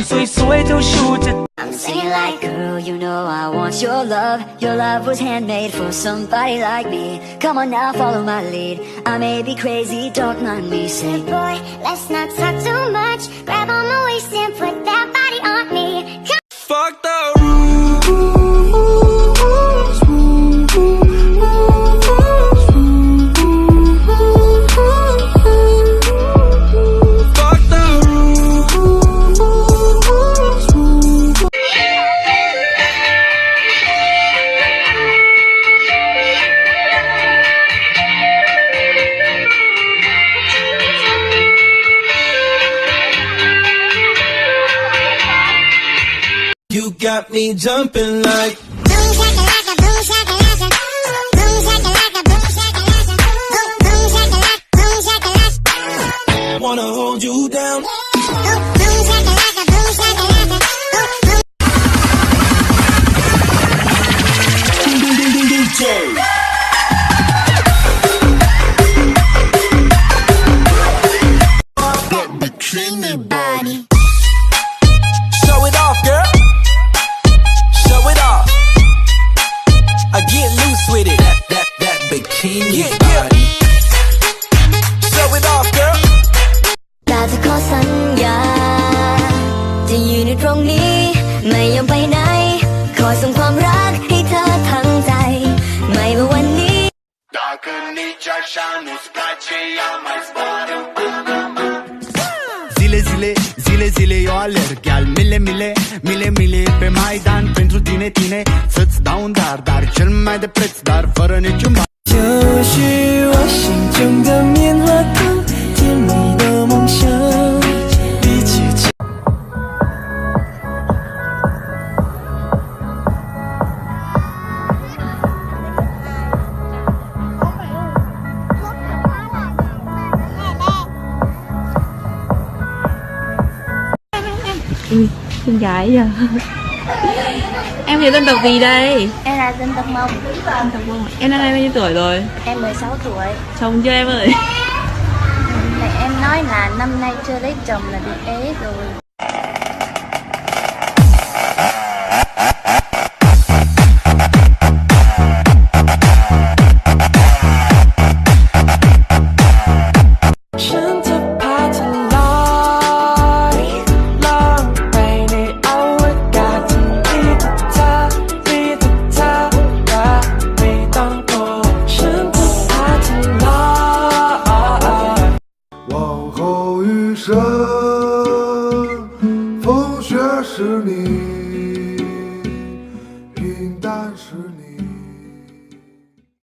สวยๆเจ้าชู้จะ I'm singing like, girl, you know I want your love. Your love was handmade for somebody like me. Come on now, follow my lead. I may be crazy, don't mind me. Say, boy, let's not talk too much. Grab on my waist and put that body on me. Fuck the rules. You got me jumping like Boom shakalaka, boom shakalaka, boom shakalaka, boom shakalaka, boom shakalaka, boom shakalaka. wanna hold you down. Boom shakalaka, boom shakalaka, DJ. that bikini body. Show it off, girl. Show it off. I get loose with it. That bikini body. Show it off, girl. แต่จะขอสัญญาจะยืนอยู่ตรงนี้ไม่ยอมไปไหนคอยส่งความรักให้เธอทั้งใจไม่ว่าวันนี้ Dacă nici așa nu-ți place, ia mai zboară. Zile eu alerg, iar mile pe Maidan pentru tine, să-ți dau un dar cel mai de preț, dar fără niciun bani. 就是我心中的棉花糖，甜蜜的梦想，一起吃。Con gái à. Em thì dân tộc gì đây? Em là dân tộc Mông. Dân tộc Mông. Em năm nay bao nhiêu tuổi rồi? Em 16 tuổi. Chồng chưa em ơi? Mẹ em nói là năm nay chưa lấy chồng là bị ế rồi.